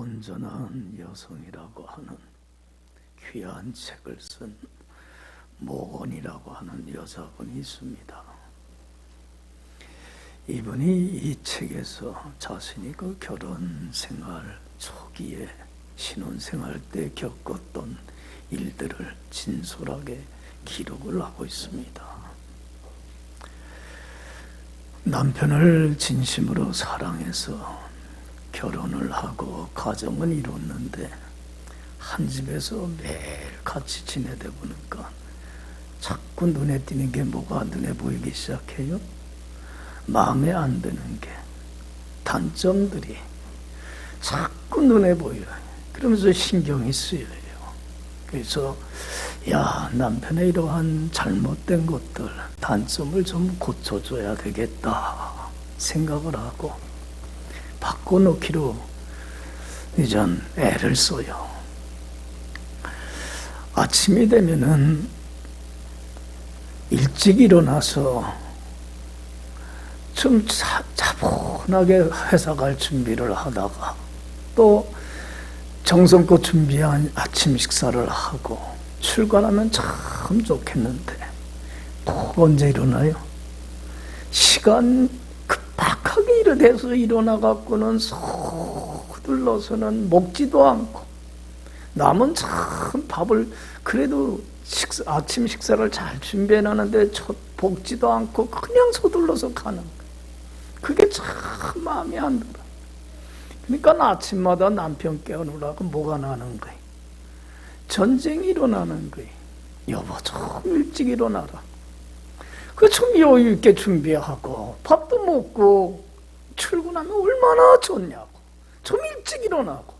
온전한 여성이라고 하는 귀한 책을 쓴 모건이라고 하는 여자분이 있습니다. 이분이 이 책에서 자신이 그 결혼 생활 초기에 신혼생활 때 겪었던 일들을 진솔하게 기록을 하고 있습니다. 남편을 진심으로 사랑해서 결혼을 하고 가정을 이뤘는데 한 집에서 매일 같이 지내다 보니까 자꾸 눈에 띄는 게 뭐가 눈에 보이기 시작해요? 마음에 안 드는 게, 단점들이 자꾸 눈에 보여요. 그러면서 신경이 쓰여요. 그래서 남편의 이러한 잘못된 것들, 단점을 좀 고쳐줘야 되겠다 생각을 하고 바꿔놓기로 이전 애를 써요. 아침이 되면은 일찍 일어나서 좀 차분하게 회사 갈 준비를 하다가 또 정성껏 준비한 아침 식사를 하고 출근하면 참 좋겠는데 또 언제 일어나요? 시간 급박하게 이래서 일어나갖고는 서둘러서는 먹지도 않고 남은 참 밥을 그래도 아침 식사를 잘 준비해놨는데 볶지도 않고 그냥 서둘러서 가는 거예요. 그게 참 마음에 안 들어. 그러니까 아침마다 남편 깨우느라고 뭐가 나는 거예요? 전쟁이 일어나는 거예요. 여보 좀 일찍 일어나라. 좀 여유 있게 준비하고 밥도 먹고 출근하면 얼마나 좋냐고. 좀 일찍 일어나고.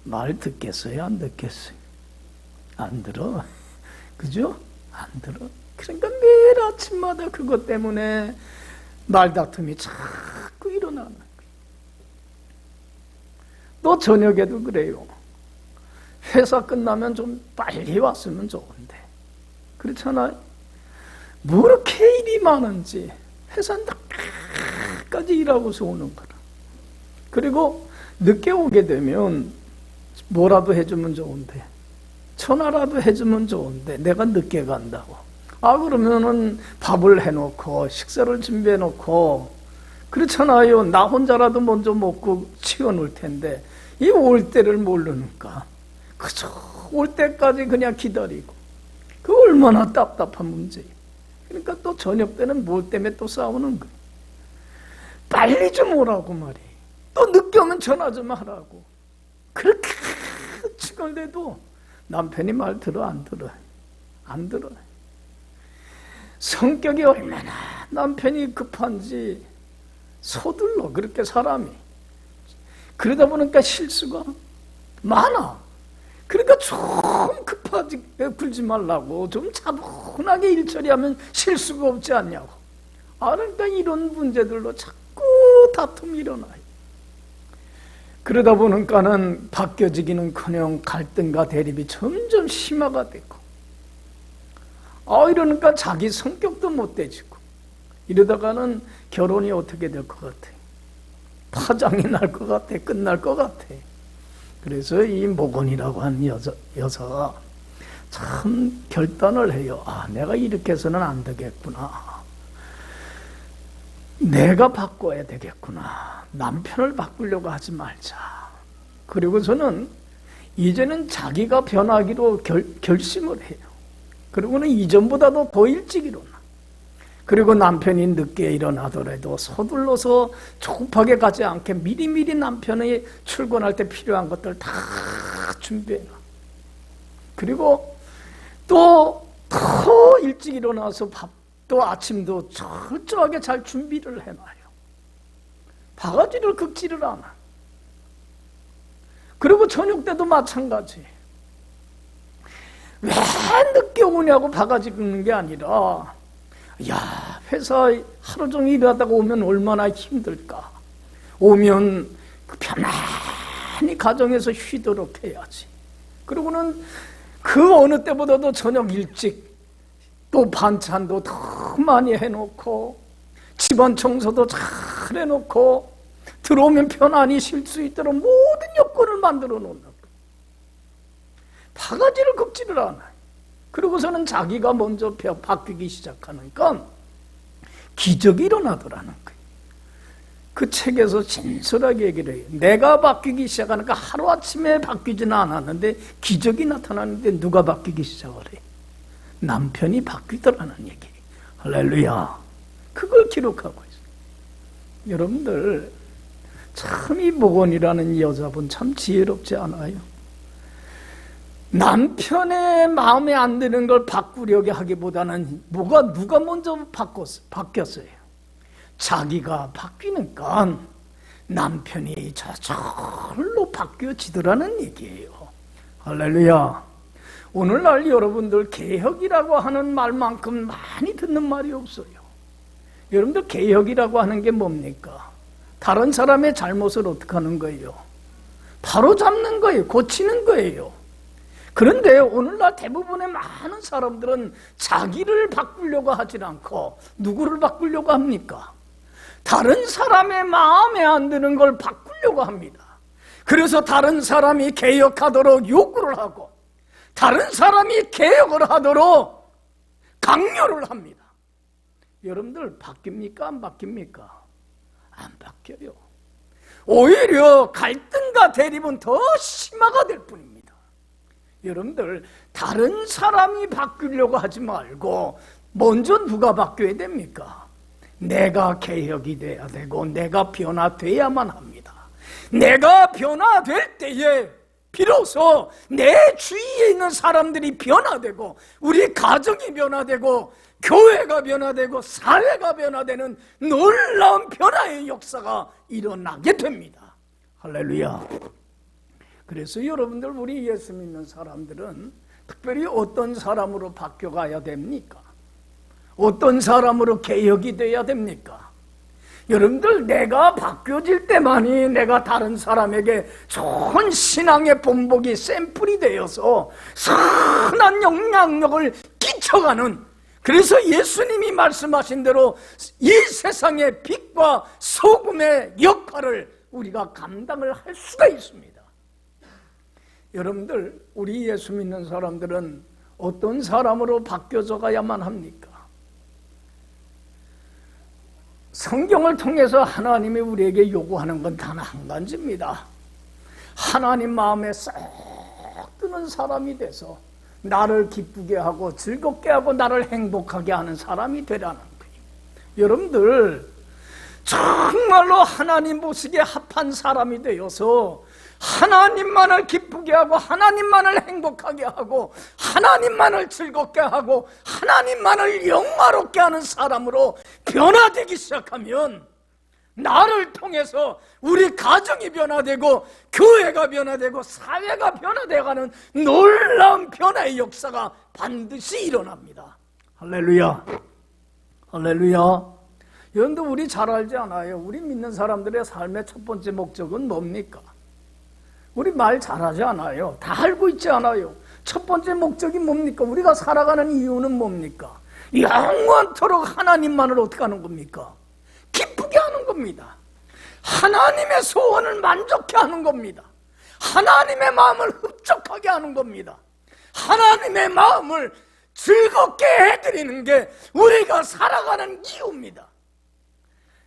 말 듣겠어요? 안 듣겠어요? 안 들어. 그죠? 안 들어. 그러니까 매일 아침마다 그것 때문에 말다툼이 자꾸 일어나는 거예요. 또 저녁에도 그래요. 회사 끝나면 좀 빨리 왔으면 좋은데 그렇잖아요. 뭐 이렇게 일이 많은지 회사 늦게까지 일하고서 오는 거라. 그리고 늦게 오게 되면 뭐라도 해주면 좋은데 전화라도 해주면 좋은데 내가 늦게 간다고. 그러면은 밥을 해놓고 식사를 준비해놓고 그렇잖아요. 나 혼자라도 먼저 먹고 치워놓을 텐데 이 올 때를 모르니까 그저 올 때까지 그냥 기다리고 그 얼마나 답답한 문제예요. 그러니까 또 저녁 때는 뭐 때문에 또 싸우는 거예요. 빨리 좀 오라고 말이에요. 또 늦게 오면 전화 좀 하라고. 그렇게 치걸대도 남편이 말 들어 안 들어요? 안 들어요. 성격이 얼마나 남편이 급한지 서둘러 그렇게 사람이. 그러다 보니까 실수가 많아. 그러니까 좀 급하지 굴지 말라고 좀 차분하게 일 처리하면 실수가 없지 않냐고. 그러니까 이런 문제들로 자꾸 다툼이 일어나요. 그러다 보니까는 바뀌어지기는커녕 갈등과 대립이 점점 심화가 되고 이러니까 자기 성격도 못돼지고 이러다가는 결혼이 어떻게 될 것 같아? 파장이 날 것 같아? 끝날 것 같아? 그래서 이 모건이라고 하는 여자가 참 결단을 해요. 내가 이렇게 해서는 안 되겠구나. 내가 바꿔야 되겠구나. 남편을 바꾸려고 하지 말자. 그리고서는 이제는 자기가 변하기로 결심을 해요. 그리고는 이전보다도 더 일찍 일어나. 그리고 남편이 늦게 일어나더라도 서둘러서 조급하게 가지 않게 미리미리 남편이 출근할 때 필요한 것들 다 준비해놔. 그리고 또 더 일찍 일어나서 밥도 아침도 철저하게 잘 준비를 해놔요. 바가지를 긁지를 않아. 그리고 저녁 때도 마찬가지. 왜 늦게 오냐고 바가지 긁는 게 아니라 회사 하루 종일 일하다가 오면 얼마나 힘들까. 오면 편안히 가정에서 쉬도록 해야지. 그리고는 그 어느 때보다도 저녁 일찍 또 반찬도 더 많이 해놓고 집안 청소도 잘 해놓고 들어오면 편안히 쉴 수 있도록 모든 여건을 바가지를 만들어 놓는다. 바가지를 긁지를 않아요. 그러고서는 자기가 먼저 바뀌기 시작하니까 기적이 일어나더라는 거예요. 그 책에서 진솔하게 얘기를 해요. 내가 바뀌기 시작하니까 하루아침에 바뀌지는 않았는데 기적이 나타나는데 누가 바뀌기 시작을 해요? 남편이 바뀌더라는 얘기예요. 할렐루야. 그걸 기록하고 있어요. 여러분들 참 이 목원이라는 여자분 참 지혜롭지 않아요? 남편의 마음에 안 드는 걸 바꾸려고 하기보다는 누가 먼저 바뀌었어요? 자기가 바뀌니까 남편이 저절로 바뀌어지더라는 얘기예요. 할렐루야. 오늘날 여러분들 개혁이라고 하는 말만큼 많이 듣는 말이 없어요. 여러분들 개혁이라고 하는 게 뭡니까? 다른 사람의 잘못을 어떻게 하는 거예요? 바로 잡는 거예요. 고치는 거예요. 그런데 오늘날 대부분의 많은 사람들은 자기를 바꾸려고 하지 않고 누구를 바꾸려고 합니까? 다른 사람의 마음에 안 드는 걸 바꾸려고 합니다. 그래서 다른 사람이 개혁하도록 요구를 하고 다른 사람이 개혁을 하도록 강요를 합니다. 여러분들 바뀝니까? 안 바뀝니까? 안 바뀌어요. 오히려 갈등과 대립은 더 심화가 될 뿐입니다. 여러분들 다른 사람이 바뀌려고 하지 말고 먼저 누가 바뀌어야 됩니까? 내가 개혁이 돼야 되고 내가 변화돼야만 합니다. 내가 변화될 때에 비로소 내 주위에 있는 사람들이 변화되고 우리 가정이 변화되고 교회가 변화되고 사회가 변화되는 놀라운 변화의 역사가 일어나게 됩니다. 할렐루야. 그래서 여러분들 우리 예수 믿는 사람들은 특별히 어떤 사람으로 바뀌어가야 됩니까? 어떤 사람으로 개혁이 돼야 됩니까? 여러분들 내가 바뀌어질 때만이 내가 다른 사람에게 좋은 신앙의 본보기 샘플이 되어서 선한 영향력을 끼쳐가는, 그래서 예수님이 말씀하신 대로 이 세상의 빛과 소금의 역할을 우리가 감당을 할 수가 있습니다. 여러분들 우리 예수 믿는 사람들은 어떤 사람으로 바뀌어져 가야만 합니까? 성경을 통해서 하나님이 우리에게 요구하는 건 단 한 가지입니다. 하나님 마음에 쏙 드는 사람이 돼서 나를 기쁘게 하고 즐겁게 하고 나를 행복하게 하는 사람이 되라는 거예요. 여러분들 정말로 하나님 보시기에 합한 사람이 되어서 하나님만을 기쁘게 하고 하나님만을 행복하게 하고 하나님만을 즐겁게 하고 하나님만을 영화롭게 하는 사람으로 변화되기 시작하면 나를 통해서 우리 가정이 변화되고 교회가 변화되고 사회가 변화되어가는 놀라운 변화의 역사가 반드시 일어납니다. 할렐루야. 할렐루야. 여러분들 우리 잘 알지 않아요? 우리 믿는 사람들의 삶의 첫 번째 목적은 뭡니까? 우리 말 잘하지 않아요? 다 알고 있지 않아요? 첫 번째 목적이 뭡니까? 우리가 살아가는 이유는 뭡니까? 영원토록 하나님만을 어떻게 하는 겁니까? 기쁘게 하는 겁니다. 하나님의 소원을 만족해 하는 겁니다. 하나님의 마음을 흡족하게 하는 겁니다. 하나님의 마음을 즐겁게 해드리는 게 우리가 살아가는 이유입니다.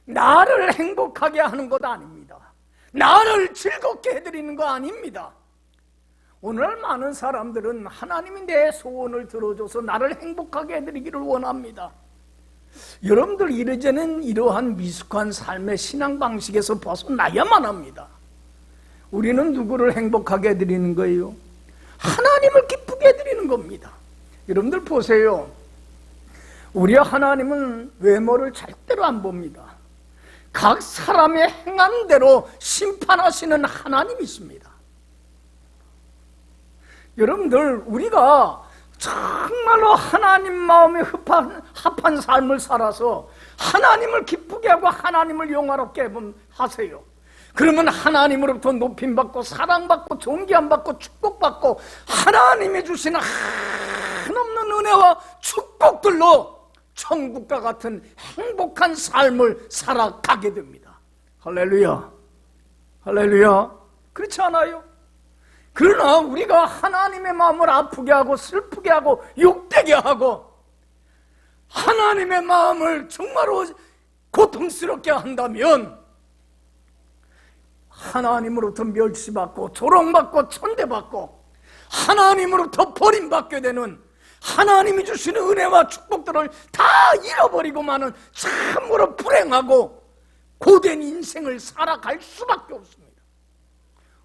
나를 행복하게 하는 것 아닙니다. 나를 즐겁게 해드리는 거 아닙니다. 오늘 많은 사람들은 하나님이 내 소원을 들어줘서 나를 행복하게 해드리기를 원합니다. 여러분들 이제는 이러한 미숙한 삶의 신앙 방식에서 벗어나야만 합니다. 우리는 누구를 행복하게 해드리는 거예요? 하나님을 기쁘게 해드리는 겁니다. 여러분들 보세요. 우리 하나님은 외모를 절대로 안 봅니다. 각 사람의 행한 대로 심판하시는 하나님이십니다. 여러분들 우리가 정말로 하나님 마음에 합한 삶을 살아서 하나님을 기쁘게 하고 하나님을 영화롭게 하세요. 그러면 하나님으로부터 높임받고 사랑받고 존귀함받고 축복받고 하나님이 주시는 한없는 은혜와 축복들로 천국과 같은 행복한 삶을 살아가게 됩니다. 할렐루야. 할렐루야. 그렇지 않아요? 그러나 우리가 하나님의 마음을 아프게 하고 슬프게 하고 욕되게 하고 하나님의 마음을 정말로 고통스럽게 한다면 하나님으로부터 멸시받고 조롱받고 천대받고 하나님으로부터 버림받게 되는, 하나님이 주시는 은혜와 축복들을 다 잃어버리고 마는 참으로 불행하고 고된 인생을 살아갈 수밖에 없습니다.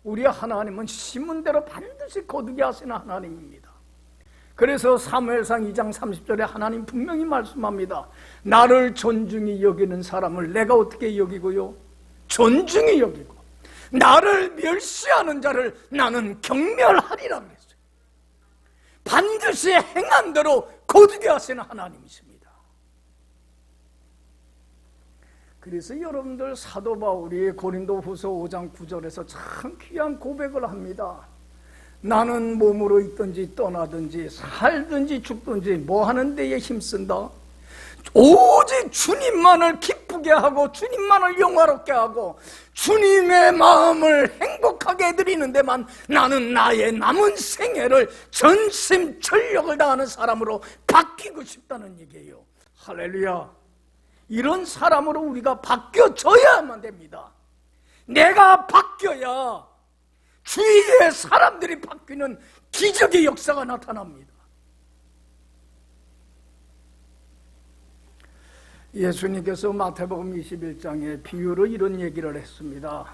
우리 하나님은 심은 대로 반드시 거두게 하시는 하나님입니다. 그래서 사무엘상 2장 30절에 하나님 분명히 말씀합니다. 나를 존중히 여기는 사람을 내가 어떻게 여기고요? 존중히 여기고 나를 멸시하는 자를 나는 경멸하리라 그랬어요. 반드시 행한 대로 거두게 하시는 하나님이십니다. 그래서 여러분들 사도 바울이 고린도후서 5장 9절에서 참 귀한 고백을 합니다. 나는 몸으로 있든지 떠나든지 살든지 죽든지 뭐 하는 데에 힘쓴다? 오직 주님만을 기쁘게 하고 주님만을 영화롭게 하고 주님의 마음을 행복하게 해드리는 데만 나는 나의 남은 생애를 전심전력을 다하는 사람으로 바뀌고 싶다는 얘기예요. 할렐루야. 이런 사람으로 우리가 바뀌어져야만 됩니다. 내가 바뀌어야 주위의 사람들이 바뀌는 기적의 역사가 나타납니다. 예수님께서 마태복음 21장에 비유로 이런 얘기를 했습니다.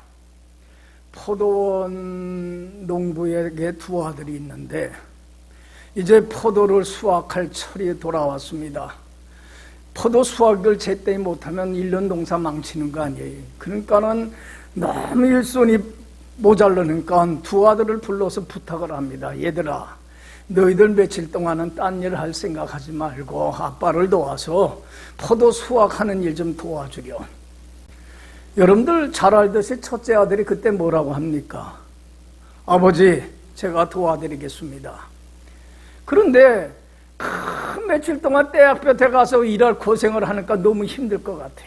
포도원 농부에게 두 아들이 있는데 이제 포도를 수확할 철이 돌아왔습니다. 포도 수확을 제때 못하면 1년 동사 망치는 거 아니에요. 그러니까는 너무 일손이 모자르니까 두 아들을 불러서 부탁을 합니다. 얘들아, 너희들 며칠 동안은 딴 일 할 생각하지 말고 아빠를 도와서 포도 수확하는 일 좀 도와주려. 여러분들 잘 알듯이 첫째 아들이 그때 뭐라고 합니까? 아버지, 제가 도와드리겠습니다. 그런데 며칠 동안 떼약볕에 가서 일할 고생을 하니까 너무 힘들 것 같아.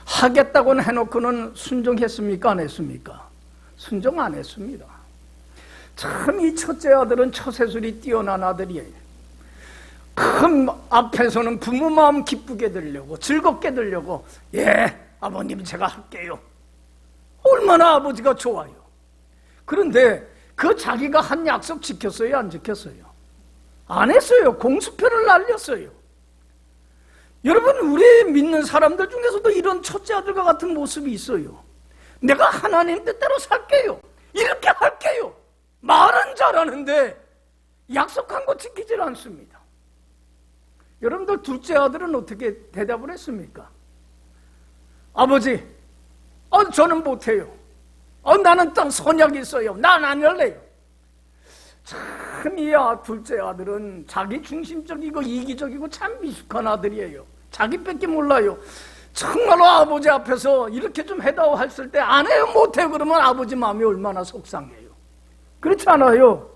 하겠다고는 해놓고는 순종했습니까? 안 했습니까? 순종 안 했습니다. 참 이 첫째 아들은 처세술이 뛰어난 아들이에요. 큰 앞에서는 부모 마음 기쁘게 들려고 즐겁게 들려고 예, 아버님 제가 할게요. 얼마나 아버지가 좋아요. 그런데 그 자기가 한 약속 지켰어요? 안 지켰어요? 안 했어요. 공수표를 날렸어요. 여러분, 우리 믿는 사람들 중에서도 이런 첫째 아들과 같은 모습이 있어요. 내가 하나님 뜻대로 살게요. 이렇게 할게요. 말은 잘하는데 약속한 거 지키질 않습니다. 여러분들 둘째 아들은 어떻게 대답을 했습니까? 아버지, 저는 못해요. 나는 딱 선약이 있어요. 난 안 할래요. 참 이 둘째 아들은 자기 중심적이고 이기적이고 참 미숙한 아들이에요. 자기밖에 몰라요. 정말로 아버지 앞에서 이렇게 좀 해다오 했을 때 안 해요, 못해요 그러면 아버지 마음이 얼마나 속상해요. 그렇지 않아요?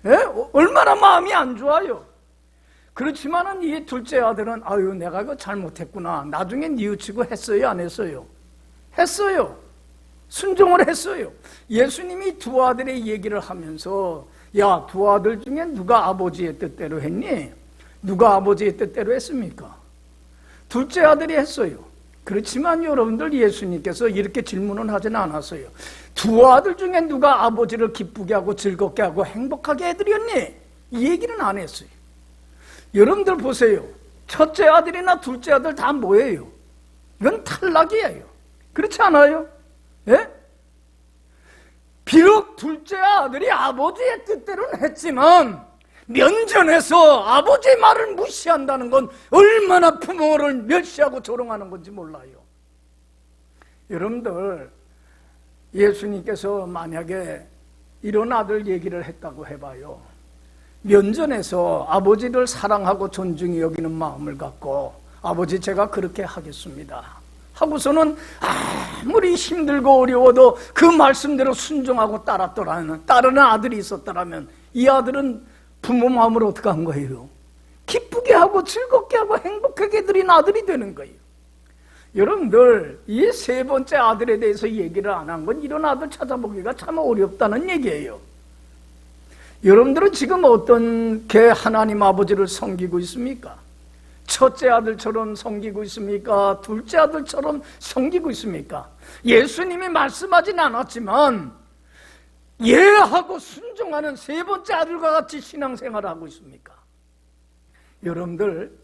예? 얼마나 마음이 안 좋아요. 그렇지만은 이 둘째 아들은 아유, 내가 이거 잘못했구나. 나중에 뉘우치고 했어요, 안 했어요? 했어요. 순종을 했어요. 예수님이 두 아들의 얘기를 하면서 야, 두 아들 중에 누가 아버지의 뜻대로 했니? 누가 아버지의 뜻대로 했습니까? 둘째 아들이 했어요. 그렇지만 여러분들, 예수님께서 이렇게 질문은 하지는 않았어요. 두 아들 중에 누가 아버지를 기쁘게 하고 즐겁게 하고 행복하게 해드렸니? 이 얘기는 안 했어요. 여러분들 보세요. 첫째 아들이나 둘째 아들 다 뭐예요? 이건 탈락이에요. 그렇지 않아요? 예? 비록 둘째 아들이 아버지의 뜻대로는 했지만 면전에서 아버지의 말을 무시한다는 건 얼마나 부모를 멸시하고 조롱하는 건지 몰라요. 여러분들, 예수님께서 만약에 이런 아들 얘기를 했다고 해봐요. 면전에서 아버지를 사랑하고 존중히 여기는 마음을 갖고 아버지 제가 그렇게 하겠습니다 하고서는 아무리 힘들고 어려워도 그 말씀대로 순종하고 따르는 아들이 있었더라면 이 아들은 부모 마음을 어떻게 한 거예요? 기쁘게 하고 즐겁게 하고 행복하게 드린 아들이 되는 거예요. 여러분들, 이 세 번째 아들에 대해서 얘기를 안 한 건 이런 아들 찾아보기가 참 어렵다는 얘기예요. 여러분들은 지금 어떻게 하나님 아버지를 섬기고 있습니까? 첫째 아들처럼 섬기고 있습니까? 둘째 아들처럼 섬기고 있습니까? 예수님이 말씀하진 않았지만 예하고 순종하는 세 번째 아들과 같이 신앙생활을 하고 있습니까? 여러분들,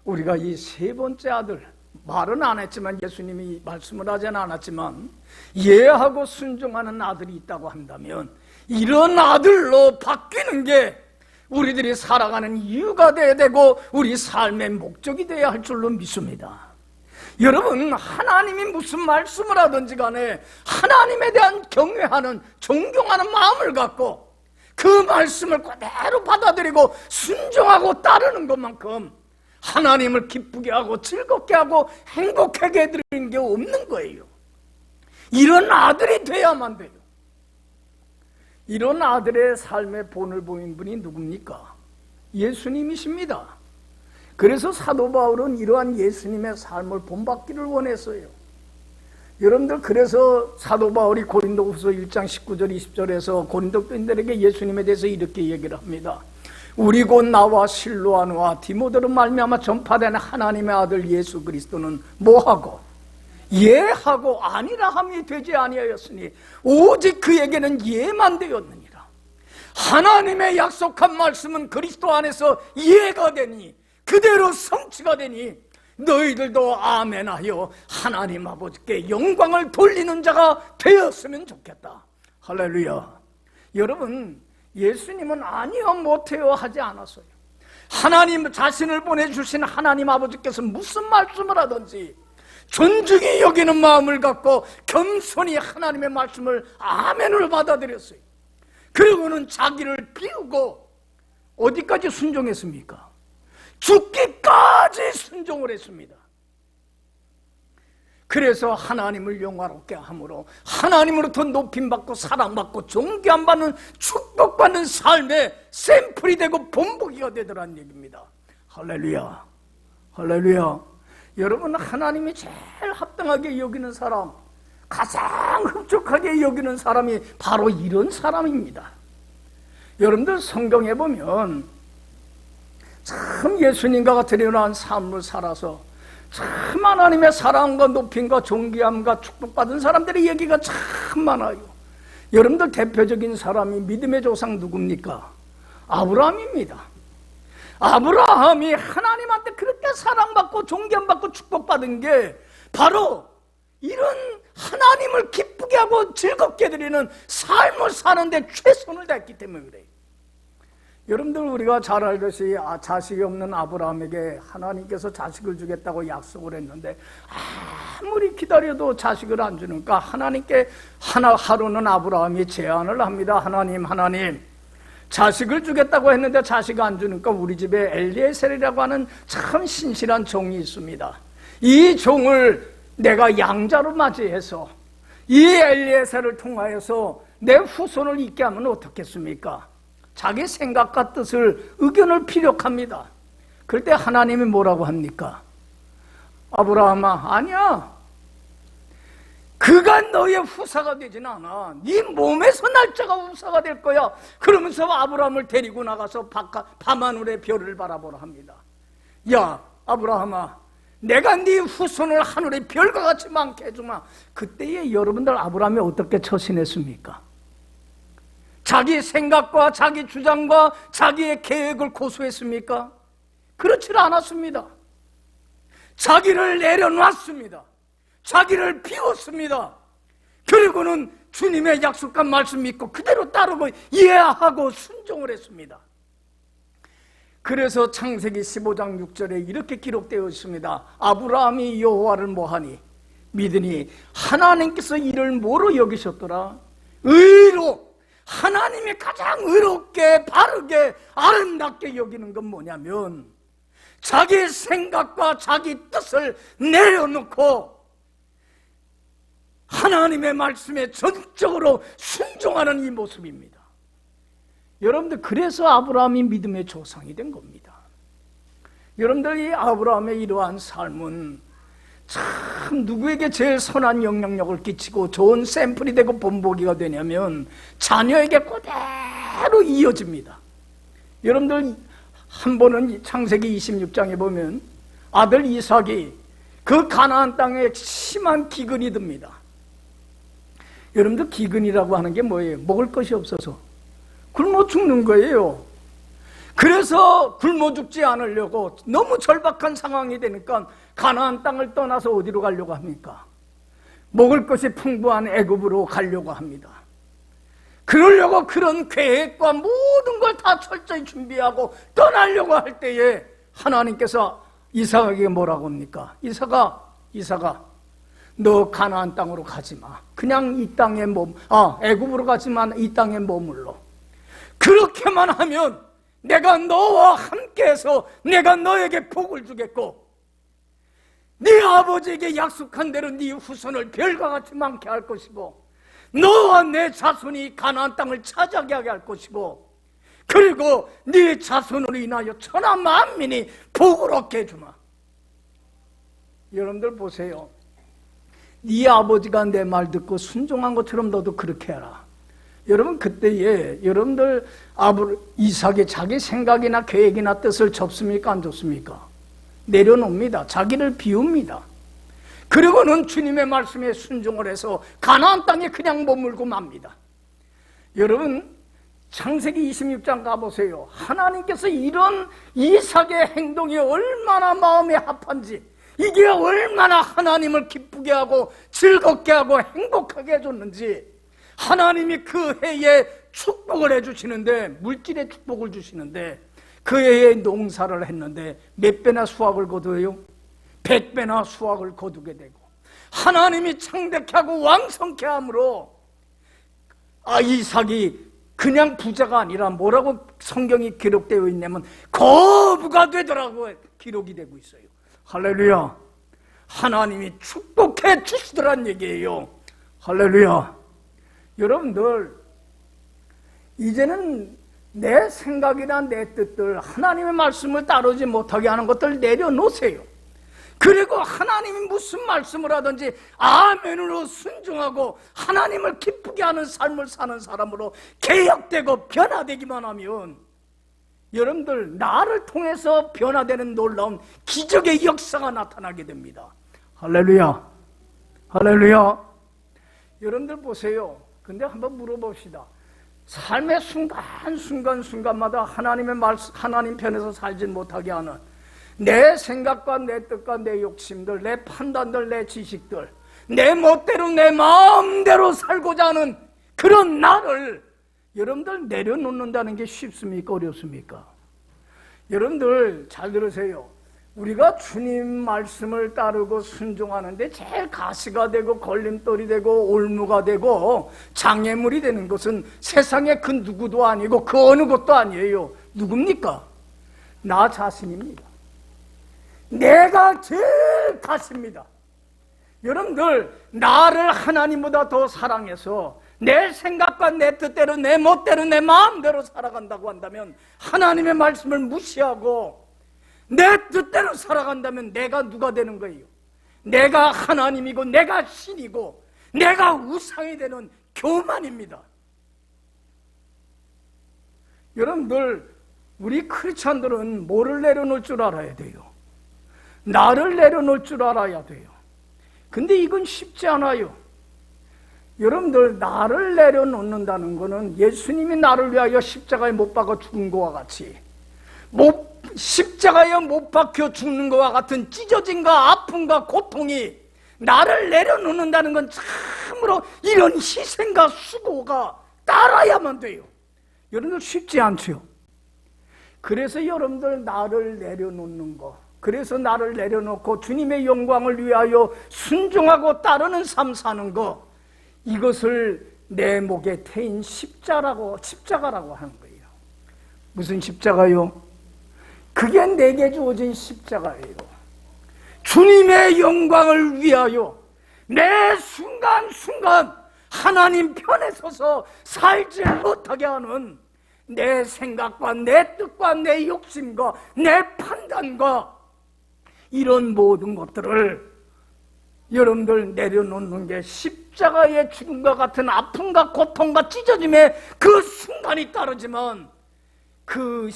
우리가 이 세 번째 아들, 말은 안 했지만 예수님이 말씀을 하지는 않았지만 예하고 순종하는 아들이 있다고 한다면 이런 아들로 바뀌는 게 우리들이 살아가는 이유가 되어야 되고 우리 삶의 목적이 되어야 할 줄로 믿습니다. 여러분, 하나님이 무슨 말씀을 하든지 간에 하나님에 대한 경외하는, 존경하는 마음을 갖고 그 말씀을 그대로 받아들이고 순종하고 따르는 것만큼 하나님을 기쁘게 하고 즐겁게 하고 행복하게 해드리는 게 없는 거예요. 이런 아들이 돼야만 돼요. 이런 아들의 삶의 본을 보인 분이 누굽니까? 예수님이십니다. 그래서 사도 바울은 이러한 예수님의 삶을 본받기를 원했어요. 여러분들, 그래서 사도 바울이 고린도후서 1장 19절 20절에서 고린도 교인들에게 예수님에 대해서 이렇게 얘기를 합니다. 우리 곧 나와 실로아누와 디모데로 말미암아 전파되는 하나님의 아들 예수 그리스도는 뭐하고 예하고 아니라 함이 되지 아니하였으니 오직 그에게는 예만 되었느니라. 하나님의 약속한 말씀은 그리스도 안에서 예가 되니 그대로 성취가 되니 너희들도 아멘하여 하나님 아버지께 영광을 돌리는 자가 되었으면 좋겠다. 할렐루야. 여러분, 예수님은 아니요 못해요 하지 않았어요. 하나님 자신을 보내주신 하나님 아버지께서 무슨 말씀을 하든지 존중히 여기는 마음을 갖고 겸손히 하나님의 말씀을 아멘을 받아들였어요. 그리고는 자기를 비우고 어디까지 순종했습니까? 죽기까지 순종을 했습니다. 그래서 하나님을 영화롭게 함으로 하나님으로부터 높임받고 사랑받고 존귀함받는 축복받는 삶의 샘플이 되고 본보기가 되더라는 얘기입니다. 할렐루야. 할렐루야. 여러분, 하나님이 제일 합당하게 여기는 사람, 가장 흡족하게 여기는 사람이 바로 이런 사람입니다. 여러분들, 성경에 보면 참 예수님과 같은 이러한 삶을 살아서 참 하나님의 사랑과 높임과 존귀함과 축복받은 사람들의 얘기가 참 많아요. 여러분들, 대표적인 사람이 믿음의 조상 누굽니까? 아브라함입니다. 아브라함이 하나님한테 그렇게 사랑받고 존경받고 축복받은 게 바로 이런 하나님을 기쁘게 하고 즐겁게 드리는 삶을 사는데 최선을 다했기 때문에 그래요. 여러분들, 우리가 잘 알듯이 자식이 없는 아브라함에게 하나님께서 자식을 주겠다고 약속을 했는데 아무리 기다려도 자식을 안 주니까 하나님께 하루는 아브라함이 제안을 합니다. 하나님, 자식을 주겠다고 했는데 자식 안 주니까 우리 집에 엘리에셀이라고 하는 참 신실한 종이 있습니다. 이 종을 내가 양자로 맞이해서 이 엘리에셀을 통하여서 내 후손을 있게 하면 어떻겠습니까? 자기 생각과 뜻을, 의견을 피력합니다. 그럴 때 하나님이 뭐라고 합니까? 아브라함아, 아니야. 그가 너의 후사가 되진 않아. 네 몸에서 날짜가 후사가 될 거야. 그러면서 아브라함을 데리고 나가서 밤하늘의 별을 바라보라 합니다. 야, 아브라함아, 내가 네 후손을 하늘의 별과 같이 많게 해주마. 그때에 여러분들, 아브라함이 어떻게 처신했습니까? 자기 생각과 자기 주장과 자기의 계획을 고수했습니까? 그렇지 않았습니다. 자기를 내려놨습니다. 자기를 비웠습니다. 그리고는 주님의 약속한 말씀 믿고 그대로 따르고 이해하고 순종을 했습니다. 그래서 창세기 15장 6절에 이렇게 기록되어 있습니다. 아브라함이 여호와를 뭐하니? 믿으니 하나님께서 이를 뭐로 여기셨더라? 의로. 하나님이 가장 의롭게, 바르게, 아름답게 여기는 건 뭐냐면 자기 생각과 자기 뜻을 내려놓고 하나님의 말씀에 전적으로 순종하는 이 모습입니다. 여러분들, 그래서 아브라함이 믿음의 조상이 된 겁니다. 여러분들, 이 아브라함의 이러한 삶은 참 누구에게 제일 선한 영향력을 끼치고 좋은 샘플이 되고 본보기가 되냐면 자녀에게 그대로 이어집니다. 여러분들 한 번은 창세기 26장에 보면 아들 이삭이 그 가나안 땅에 심한 기근이 듭니다. 여러분들 기근이라고 하는 게 뭐예요? 먹을 것이 없어서 굶어 죽는 거예요. 그래서 굶어 죽지 않으려고 너무 절박한 상황이 되니까 가나안 땅을 떠나서 어디로 가려고 합니까? 먹을 것이 풍부한 애굽으로 가려고 합니다. 그러려고 그런 계획과 모든 걸 다 철저히 준비하고 떠나려고 할 때에 하나님께서 이삭에게 뭐라고 합니까? 이삭아 너 가나안 땅으로 가지 마. 그냥 이 땅에 애굽으로 가지만 이 땅에 머물러. 그렇게만 하면 내가 너와 함께해서 내가 너에게 복을 주겠고 네 아버지에게 약속한 대로 네 후손을 별과 같이 많게 할 것이고 너와 내 자손이 가나안 땅을 차지하게 하게 할 것이고 그리고 네 자손으로 인하여 천하 만민이 복을 얻게 해주마. 여러분들 보세요. 네 아버지가 내 말 듣고 순종한 것처럼 너도 그렇게 해라. 여러분 그때에 여러분들 이삭이 자기 생각이나 계획이나 뜻을 접습니까? 안 접습니까? 내려놓습니다. 자기를 비웁니다. 그리고는 주님의 말씀에 순종을 해서 가나안 땅에 그냥 머물고 맙니다. 여러분 창세기 26장 가보세요. 하나님께서 이런 이삭의 행동이 얼마나 마음에 합한지, 이게 얼마나 하나님을 기쁘게 하고 즐겁게 하고 행복하게 해줬는지, 하나님이 그 해에 축복을 해주시는데, 물질의 축복을 주시는데, 그 해에 농사를 했는데 몇 배나 수확을 거두어요? 100배나 수확을 거두게 되고, 하나님이 창대케 하고 왕성케 함으로 이삭이 그냥 부자가 아니라 뭐라고 성경이 기록되어 있냐면 거부가 되더라고 기록이 되고 있어요. 할렐루야. 하나님이 축복해 주시더란 얘기예요. 할렐루야. 여러분들 이제는 내 생각이나 내 뜻들, 하나님의 말씀을 따르지 못하게 하는 것들 내려놓으세요. 그리고 하나님이 무슨 말씀을 하든지 아멘으로 순종하고 하나님을 기쁘게 하는 삶을 사는 사람으로 개혁되고 변화되기만 하면 여러분들 나를 통해서 변화되는 놀라운 기적의 역사가 나타나게 됩니다. 할렐루야. 할렐루야. 여러분들 보세요. 근데 한번 물어봅시다. 삶의 순간순간마다 하나님의 말씀, 하나님 편에서 살지 못하게 하는 내 생각과 내 뜻과 내 욕심들, 내 판단들, 내 지식들, 내 멋대로 내 마음대로 살고자 하는 그런 나를 여러분들 내려놓는다는 게 쉽습니까? 어렵습니까? 여러분들 잘 들으세요. 우리가 주님 말씀을 따르고 순종하는데 제일 가시가 되고 걸림돌이 되고 올무가 되고 장애물이 되는 것은 세상에 그 누구도 아니고 그 어느 것도 아니에요. 누굽니까? 나 자신입니다. 내가 제일 가십니다. 여러분들 나를 하나님보다 더 사랑해서 내 생각과 내 뜻대로 내 멋대로 내 마음대로 살아간다고 한다면, 하나님의 말씀을 무시하고 내 뜻대로 살아간다면 내가 누가 되는 거예요? 내가 하나님이고 내가 신이고 내가 우상이 되는 교만입니다. 여러분들 우리 크리스찬들은 뭐를 내려놓을 줄 알아야 돼요? 나를 내려놓을 줄 알아야 돼요. 근데 이건 쉽지 않아요. 여러분들 나를 내려놓는다는 것은 예수님이 나를 위하여 십자가에 못 박아 죽은 것과 같이, 십자가에 못 박혀 죽는 것과 같은 찢어짐과 아픔과 고통이 나를 내려놓는다는 건 참으로 이런 희생과 수고가 따라야만 돼요. 여러분들 쉽지 않죠. 그래서 여러분들 나를 내려놓는 것, 그래서 나를 내려놓고 주님의 영광을 위하여 순종하고 따르는 삶 사는 것, 이것을 내 목에 태인 십자가라고 하는 거예요. 무슨 십자가요? 그게 내게 주어진 십자가예요. 주님의 영광을 위하여 매 순간순간 하나님 편에 서서 살지 못하게 하는 내 생각과 내 뜻과 내 욕심과 내 판단과 이런 모든 것들을 여러분들 내려놓는 게 십자가의 죽음과 같은 아픔과 고통과 찢어짐의 그 순간이 따르지만 그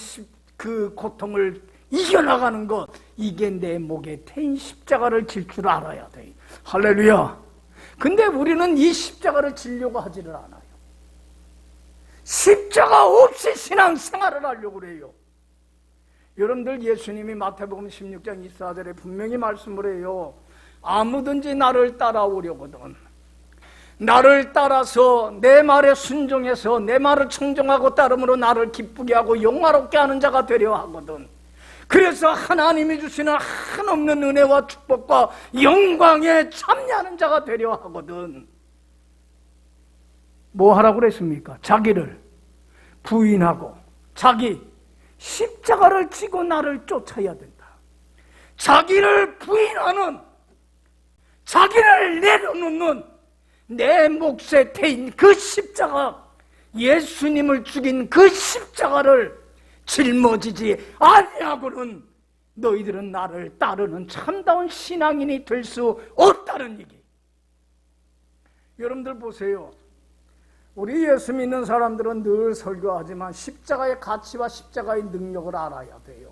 고통을 이겨나가는 것, 이게 내 목에 태인 십자가를 질 줄 알아야 돼. 할렐루야. 근데 우리는 이 십자가를 지려고 하지를 않아요. 십자가 없이 신앙생활을 하려고 그래요. 여러분들, 예수님이 마태복음 16장 24절에 분명히 말씀을 해요. 아무든지 나를 따라오려거든 나를 따라서 내 말에 순종해서 내 말을 청종하고 따름으로 나를 기쁘게 하고 영화롭게 하는 자가 되려 하거든. 그래서 하나님이 주시는 한없는 은혜와 축복과 영광에 참여하는 자가 되려 하거든. 뭐 하라고 그랬습니까? 자기를 부인하고 자기 십자가를 지고 나를 쫓아야 된다. 자기를 부인하는, 자기를 내려놓는 내 몫에 태인 그 십자가, 예수님을 죽인 그 십자가를 짊어지지 아니하고는 너희들은 나를 따르는 참다운 신앙인이 될 수 없다는 얘기. 여러분들 보세요. 우리 예수 믿는 사람들은 늘 설교하지만 십자가의 가치와 십자가의 능력을 알아야 돼요.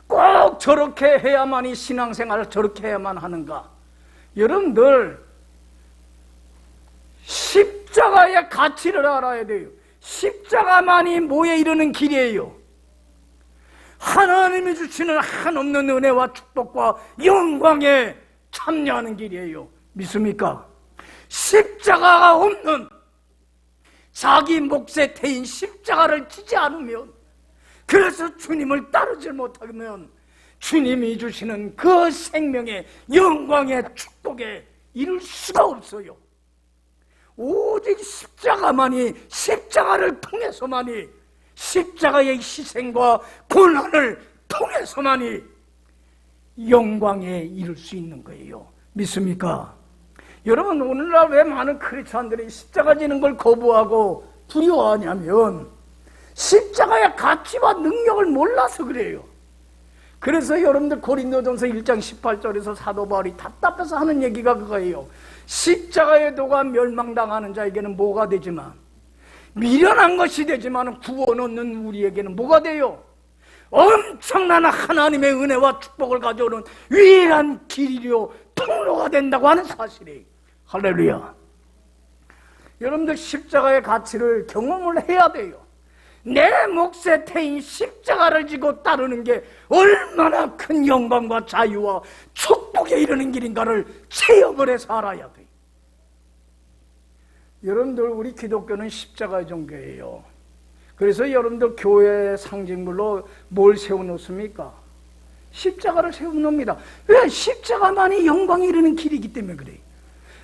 꼭 저렇게 해야만이 신앙생활을 저렇게 해야만 하는가? 여러분들, 십자가의 가치를 알아야 돼요. 십자가만이 뭐에 이르는 길이에요? 하나님이 주시는 한없는 은혜와 축복과 영광에 참여하는 길이에요. 믿습니까? 십자가가 없는, 자기 몫에 태인 십자가를 지지 않으면, 그래서 주님을 따르지 못하면 주님이 주시는 그 생명의 영광의 축복에 이룰 수가 없어요. 오직 십자가만이, 십자가를 통해서만이, 십자가의 희생과 고난을 통해서만이 영광에 이룰 수 있는 거예요. 믿습니까? 여러분, 오늘날 왜 많은 크리스찬들이 십자가 지는 걸 거부하고 두려워하냐면 십자가의 가치와 능력을 몰라서 그래요. 그래서 여러분들 고린도전서 1장 18절에서 사도 바울이 답답해서 하는 얘기가 그거예요. 십자가의 도가 멸망당하는 자에게는 뭐가 되지만, 미련한 것이 되지만 구원 얻는 우리에게는 뭐가 돼요? 엄청난 하나님의 은혜와 축복을 가져오는 유일한 길이요 통로가 된다고 하는 사실이에요. 할렐루야. 여러분들, 십자가의 가치를 경험을 해야 돼요. 내 몫에 태인 십자가를 지고 따르는 게 얼마나 큰 영광과 자유와 축복에 이르는 길인가를 체험을 해서 알아야 돼요. 여러분들, 우리 기독교는 십자가의 종교예요. 그래서 여러분들 교회의 상징물로 뭘 세워놓습니까? 십자가를 세워놓습니다. 왜? 십자가만이 영광에 이르는 길이기 때문에 그래요.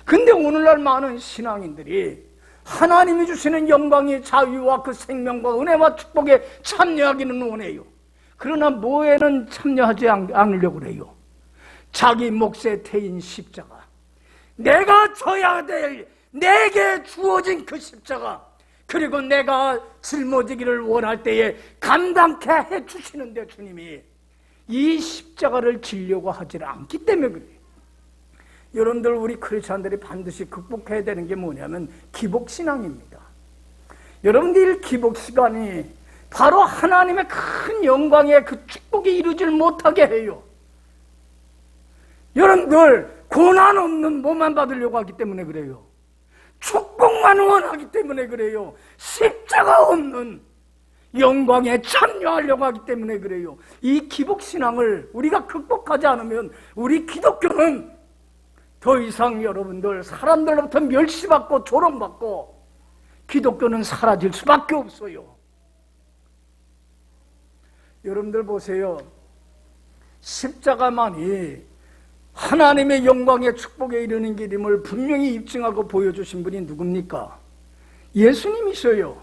근데 오늘날 많은 신앙인들이 하나님이 주시는 영광의 자유와 그 생명과 은혜와 축복에 참여하기는 원해요. 그러나 뭐에는 참여하지 않으려고 그래요. 자기 몫에 태인 십자가, 내가 져야 될, 내게 주어진 그 십자가, 그리고 내가 짊어지기를 원할 때에 감당케 해주시는데 주님이 이 십자가를 지려고 하지 않기 때문에 그래요. 여러분들, 우리 크리스찬들이 반드시 극복해야 되는 게 뭐냐면 기복신앙입니다. 여러분들, 기복시간이 바로 하나님의 큰 영광의 그 축복이 이루질 못하게 해요. 여러분들, 고난 없는 몸만 받으려고 하기 때문에 그래요. 축복만 원하기 때문에 그래요. 십자가 없는 영광에 참여하려고 하기 때문에 그래요. 이 기복신앙을 우리가 극복하지 않으면 우리 기독교는 더 이상 여러분들 사람들로부터 멸시받고 조롱받고 기독교는 사라질 수밖에 없어요. 여러분들 보세요. 십자가만이 하나님의 영광의 축복에 이르는 길임을 분명히 입증하고 보여주신 분이 누굽니까? 예수님이셔요.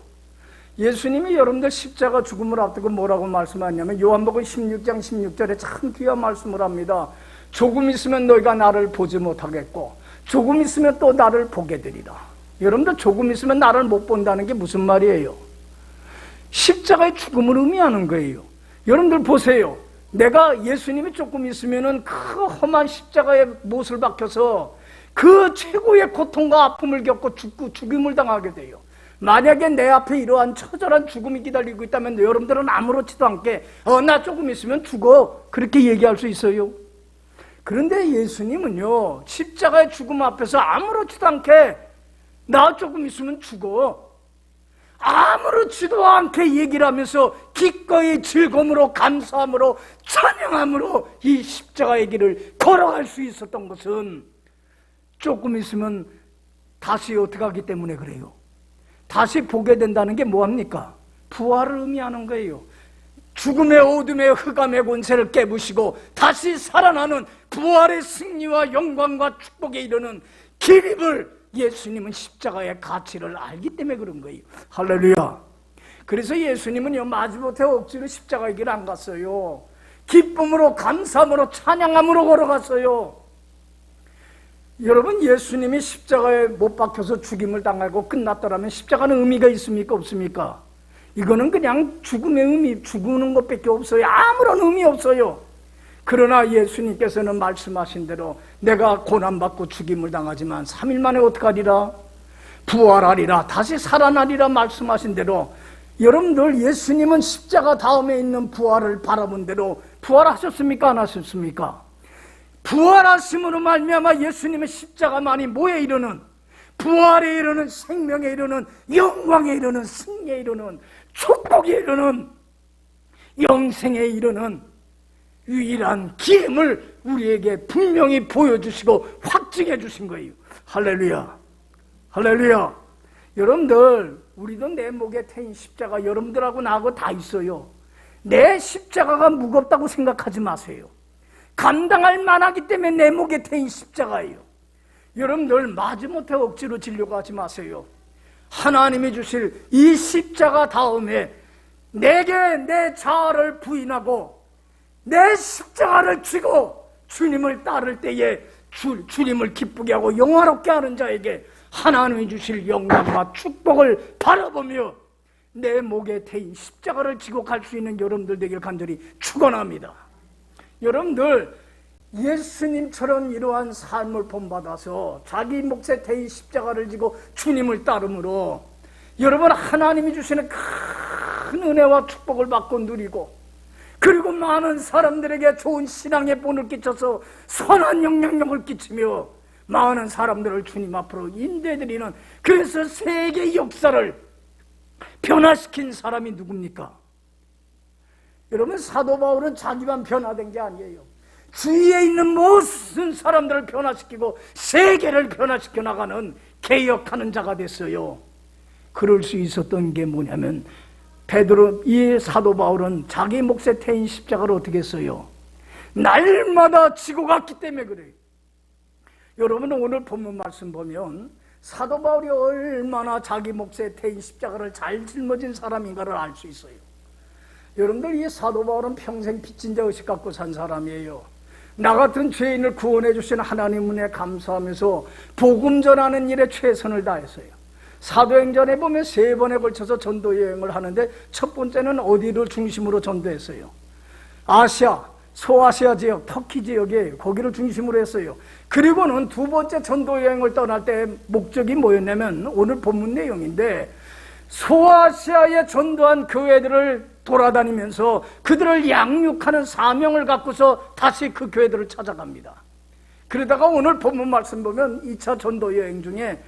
예수님이 여러분들 십자가 죽음을 앞두고 뭐라고 말씀하냐면 요한복음 16장 16절에 참 귀한 말씀을 합니다. 조금 있으면 너희가 나를 보지 못하겠고 조금 있으면 또 나를 보게 되리라. 여러분들, 조금 있으면 나를 못 본다는 게 무슨 말이에요? 십자가의 죽음을 의미하는 거예요. 여러분들 보세요. 내가 예수님이 조금 있으면은 그 험한 십자가에 못을 박혀서 그 최고의 고통과 아픔을 겪고 죽음을 당하게 돼요. 만약에 내 앞에 이러한 처절한 죽음이 기다리고 있다면 여러분들은 아무렇지도 않게 나 조금 있으면 죽어, 그렇게 얘기할 수 있어요. 그런데 예수님은요, 십자가의 죽음 앞에서 아무렇지도 않게 나 조금 있으면 죽어, 아무렇지도 않게 얘기를 하면서 기꺼이 즐거움으로, 감사함으로, 찬양함으로 이 십자가의 길을 걸어갈 수 있었던 것은 조금 있으면 다시 어떻게 하기 때문에 그래요. 다시 보게 된다는 게 뭐합니까? 부활을 의미하는 거예요. 죽음의 어둠의 흑암의 권세를 깨부시고 다시 살아나는 부활의 승리와 영광과 축복에 이르는 길임을 예수님은 십자가의 가치를 알기 때문에 그런 거예요. 할렐루야. 그래서 예수님은요, 마지못해 억지로 십자가의 길을 안 갔어요. 기쁨으로, 감사함으로, 찬양함으로 걸어갔어요. 여러분, 예수님이 십자가에 못 박혀서 죽임을 당하고 끝났더라면 십자가는 의미가 있습니까? 없습니까? 이거는 그냥 죽음의 의미, 죽는 것밖에 없어요. 아무런 의미 없어요. 그러나 예수님께서는 말씀하신 대로 내가 고난받고 죽임을 당하지만 3일 만에 어떡하리라? 부활하리라, 다시 살아나리라 말씀하신 대로 여러분들, 예수님은 십자가 다음에 있는 부활을 바라본 대로 부활하셨습니까? 안 하셨습니까? 부활하심으로 말미암아 예수님의 십자가만이 뭐에 이르는, 부활에 이르는, 생명에 이르는, 영광에 이르는, 승리에 이르는, 축복에 이르는, 영생에 이르는 유일한 길임을 우리에게 분명히 보여주시고 확증해 주신 거예요. 할렐루야, 할렐루야. 여러분들, 우리도 내 목에 태인 십자가 여러분들하고 나하고 다 있어요. 내 십자가가 무겁다고 생각하지 마세요. 감당할 만하기 때문에 내 목에 태인 십자가예요. 여러분들, 마지못해 억지로 지려고 하지 마세요. 하나님이 주실 이 십자가 다음에 내게 내 자아를 부인하고 내 십자가를 쥐고 주님을 따를 때에 주님을 기쁘게 하고 영화롭게 하는 자에게 하나님이 주실 영광과 축복을 바라보며 내 목에 태인 십자가를 지고 갈 수 있는 여러분들 되길 간절히 축원합니다. 여러분들, 예수님처럼 이러한 삶을 본받아서 자기 몫에 태인 십자가를 지고 주님을 따름으로 여러분, 하나님이 주시는 큰 은혜와 축복을 받고 누리고, 그리고 많은 사람들에게 좋은 신앙의 본을 끼쳐서 선한 영향력을 끼치며 많은 사람들을 주님 앞으로 인도해드리는, 그래서 세계 역사를 변화시킨 사람이 누굽니까? 여러분, 사도 바울은 자기만 변화된 게 아니에요. 주위에 있는 모든 사람들을 변화시키고 세계를 변화시켜 나가는, 개혁하는 자가 됐어요. 그럴 수 있었던 게 뭐냐면, 이 사도 바울은 자기 몫에 태인 십자가를 어떻게 했어요? 날마다 지고 갔기 때문에 그래요. 여러분은 오늘 본문 말씀 보면 사도 바울이 얼마나 자기 몫에 태인 십자가를 잘 짊어진 사람인가를 알 수 있어요. 여러분들, 이 사도 바울은 평생 빚진 자 의식 갖고 산 사람이에요. 나 같은 죄인을 구원해 주신 하나님 은혜에 감사하면서 복음 전하는 일에 최선을 다했어요. 사도행전에 보면 3번에 걸쳐서 전도 여행을 하는데, 첫 번째는 어디를 중심으로 전도했어요? 아시아, 소아시아 지역, 터키 지역에, 거기를 중심으로 했어요. 그리고는 두 번째 전도 여행을 떠날 때 목적이 뭐였냐면, 오늘 본문 내용인데, 소아시아에 전도한 교회들을 돌아다니면서 그들을 양육하는 사명을 갖고서 다시 그 교회들을 찾아갑니다. 그러다가 오늘 본문 말씀 보면 2차 전도 여행 중에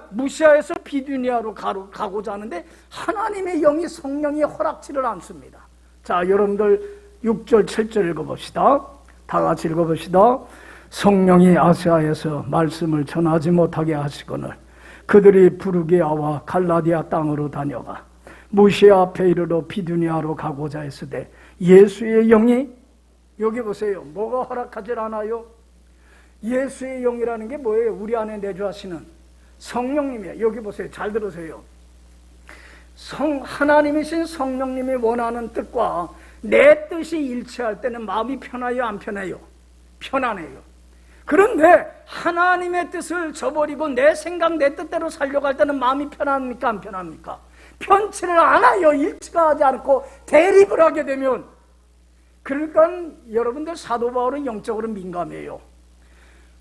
무시아에서 비두니아로 가고자 하는데 하나님의 영이, 성령이 허락지를 않습니다. 자, 여러분들 6절 7절 읽어봅시다. 다 같이 읽어봅시다. 성령이 아시아에서 말씀을 전하지 못하게 하시거늘 그들이 부르기아와 갈라디아 땅으로 다녀가 무시아 앞에 이르러 비두니아로 가고자 했으되 예수의 영이, 여기 보세요, 뭐가 허락하질 않아요? 예수의 영이라는 게 뭐예요? 우리 안에 내주하시는 성령님이에요. 여기 보세요, 잘 들으세요. 하나님이신 성령님이 원하는 뜻과 내 뜻이 일치할 때는 마음이 편해요, 안 편해요? 편안해요. 그런데 하나님의 뜻을 저버리고 내 생각, 내 뜻대로 살려고 할 때는 마음이 편합니까, 안 편합니까? 편치를 않아요. 일치가 하지 않고 대립을 하게 되면. 그러니까 여러분들, 사도 바울은 영적으로 민감해요.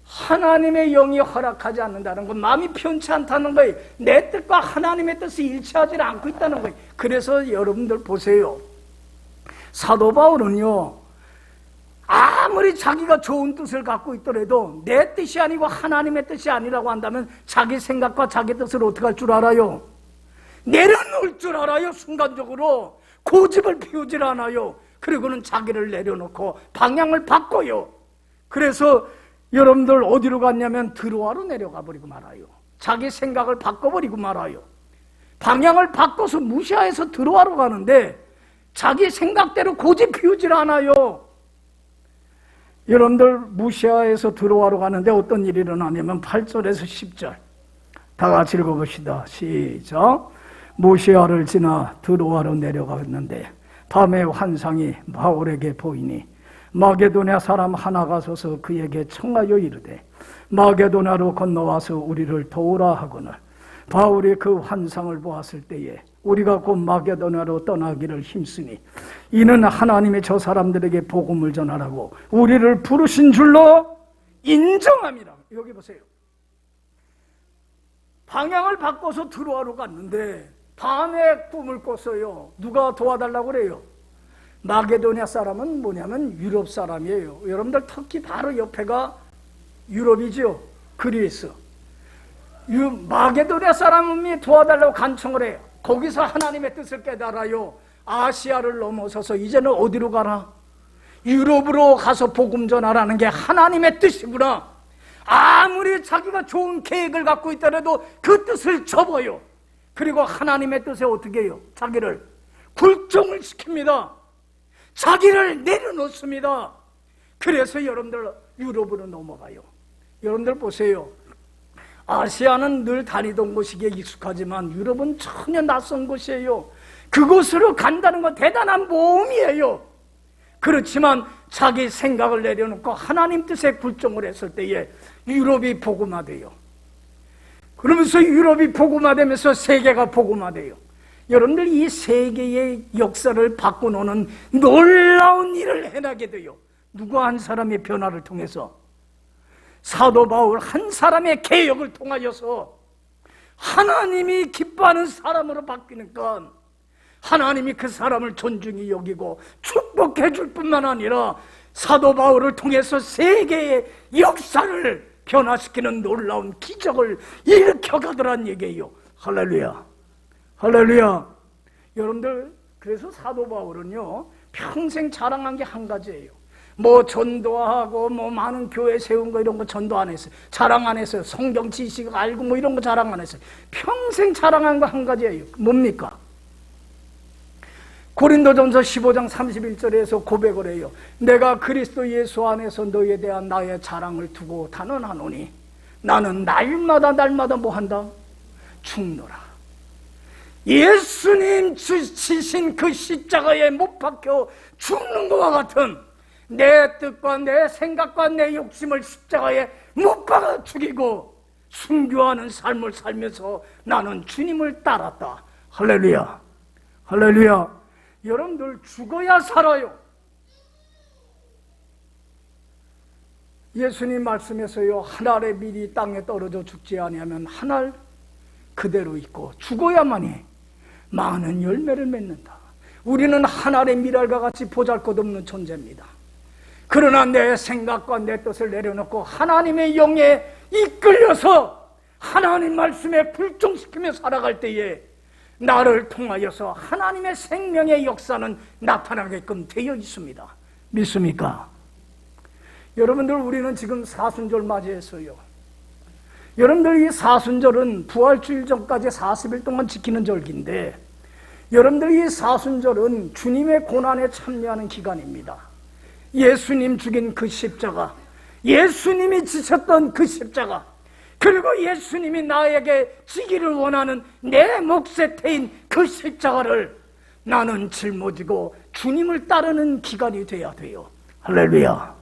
하나님의 영이 허락하지 않는다는 건 마음이 편치 않다는 거예요. 내 뜻과 하나님의 뜻이 일치하지 않고 있다는 거예요. 그래서 여러분들 보세요. 사도 바울은요, 아무리 자기가 좋은 뜻을 갖고 있더라도 내 뜻이 아니고 하나님의 뜻이 아니라고 한다면 자기 생각과 자기 뜻을 어떻게 할 줄 알아요? 내려놓을 줄 알아요. 순간적으로 고집을 피우질 않아요. 그리고는 자기를 내려놓고 방향을 바꿔요. 그래서 여러분들 어디로 갔냐면 드로아로 내려가 버리고 말아요. 자기 생각을 바꿔버리고 말아요. 방향을 바꿔서 무시해서 드로아로 가는데 자기 생각대로 고집 피우질 않아요. 여러분들 무시해서 드로아로 가는데 어떤 일이 일어나냐면 8절에서 10절 다 같이 읽어봅시다. 시작. 무시아를 지나 드로아로 내려갔는데 밤에 환상이 바울에게 보이니 마게도냐 사람 하나가 서서 그에게 청하여 이르되 마게도냐로 건너와서 우리를 도우라 하거늘 바울이 그 환상을 보았을 때에 우리가 곧 마게도냐로 떠나기를 힘쓰니 이는 하나님이 저 사람들에게 복음을 전하라고 우리를 부르신 줄로 인정함이라. 여기 보세요. 방향을 바꿔서 드로아로 갔는데 밤에 꿈을 꿨어요. 누가 도와달라고 그래요? 마게도냐 사람은 뭐냐면 유럽 사람이에요. 여러분들 터키 바로 옆에가 유럽이죠. 그리스. 마게도냐 사람이 도와달라고 간청을 해요. 거기서 하나님의 뜻을 깨달아요. 아시아를 넘어서서 이제는 어디로 가라? 유럽으로 가서 복음 전하라는 게 하나님의 뜻이구나. 아무리 자기가 좋은 계획을 갖고 있더라도 그 뜻을 접어요. 그리고 하나님의 뜻에 어떻게 해요? 자기를 굴종을 시킵니다. 자기를 내려놓습니다. 그래서 여러분들 유럽으로 넘어가요. 여러분들 보세요. 아시아는 늘 다니던 곳이기에 익숙하지만 유럽은 전혀 낯선 곳이에요. 그곳으로 간다는 건 대단한 모험이에요. 그렇지만 자기 생각을 내려놓고 하나님 뜻에 굴종을 했을 때에 유럽이 복음화돼요. 그러면서 유럽이 복음화되면서 세계가 복음화돼요. 여러분들 이 세계의 역사를 바꿔놓는 놀라운 일을 해나게 돼요. 누구 한 사람의 변화를 통해서, 사도 바울 한 사람의 개혁을 통하여서 하나님이 기뻐하는 사람으로 바뀌니까 하나님이 그 사람을 존중히 여기고 축복해 줄 뿐만 아니라 사도 바울을 통해서 세계의 역사를 변화시키는 놀라운 기적을 일으켜가더란 얘기예요. 할렐루야, 할렐루야. 여러분들, 그래서 사도 바울은요 평생 자랑한 게 한 가지예요. 뭐 전도하고 뭐 많은 교회 세운 거 이런 거 전도 안 했어요. 자랑 안 했어요. 성경 지식 알고 뭐 이런 거 자랑 안 했어요. 평생 자랑한 거 한 가지예요. 뭡니까? 고린도전서 15장 31절에서 고백을 해요. 내가 그리스도 예수 안에서 너희에 대한 나의 자랑을 두고 단언하노니 나는 날마다 뭐한다? 죽노라. 예수님 지신 그 십자가에 못 박혀 죽는 것과 같은 내 뜻과 내 생각과 내 욕심을 십자가에 못 박아 죽이고 순교하는 삶을 살면서 나는 주님을 따랐다. 할렐루야, 할렐루야. 여러분들 죽어야 살아요. 예수님 말씀에서요, 한 알의 밀이 땅에 떨어져 죽지 아니하면 한 알 그대로 있고 죽어야만이 많은 열매를 맺는다. 우리는 한 알의 밀알과 같이 보잘것없는 존재입니다. 그러나 내 생각과 내 뜻을 내려놓고 하나님의 영에 이끌려서 하나님 말씀에 불종시키며 살아갈 때에 나를 통하여서 하나님의 생명의 역사는 나타나게끔 되어 있습니다. 믿습니까? 여러분들, 우리는 지금 사순절 맞이했어요. 여러분들, 이 사순절은 부활주일 전까지 40일 동안 지키는 절기인데, 여러분들, 이 사순절은 주님의 고난에 참여하는 기간입니다. 예수님 죽인 그 십자가, 예수님이 지셨던 그 십자가, 그리고 예수님이 나에게 지기를 원하는 내 몫에 태인 그 십자가를 나는 짊어지고 주님을 따르는 기간이 돼야 돼요. 할렐루야.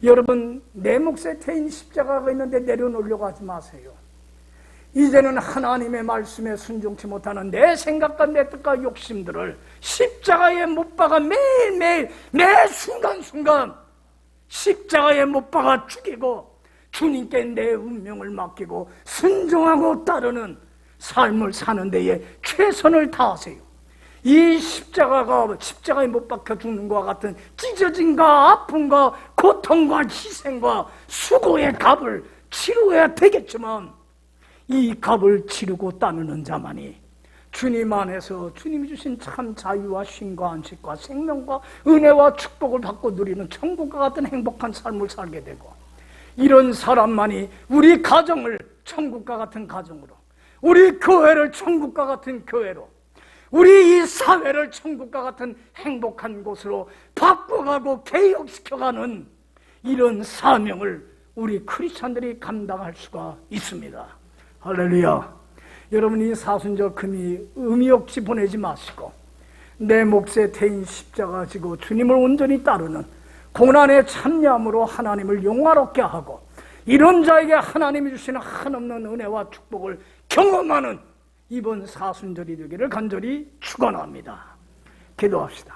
여러분, 내 몫에 태인 십자가가 있는데 내려놓으려고 하지 마세요. 이제는 하나님의 말씀에 순종치 못하는 내 생각과 내 뜻과 욕심들을 십자가에 못 박아 매일매일 매 순간순간 십자가에 못 박아 죽이고 주님께 내 운명을 맡기고 순종하고 따르는 삶을 사는 데에 최선을 다하세요. 이 십자가에 못 박혀 죽는 것과 같은 찢어짐과 아픔과 고통과 희생과 수고의 값을 치루어야 되겠지만, 이 값을 치르고 따르는 자만이 주님 안에서 주님이 주신 참 자유와 쉼과 안식과 생명과 은혜와 축복을 받고 누리는 천국과 같은 행복한 삶을 살게 되고, 이런 사람만이 우리 가정을 천국과 같은 가정으로, 우리 교회를 천국과 같은 교회로, 우리 이 사회를 천국과 같은 행복한 곳으로 바꿔가고 개혁시켜가는 이런 사명을 우리 크리스찬들이 감당할 수가 있습니다. 할렐루야. 여러분, 이 사순절 금이 의미 없이 보내지 마시고 내 몫에 태인 십자가 지고 주님을 온전히 따르는 고난에 참여함으로 하나님을 영화롭게 하고, 이런 자에게 하나님이 주시는 한없는 은혜와 축복을 경험하는 이번 사순절이 되기를 간절히 축원합니다. 기도합시다.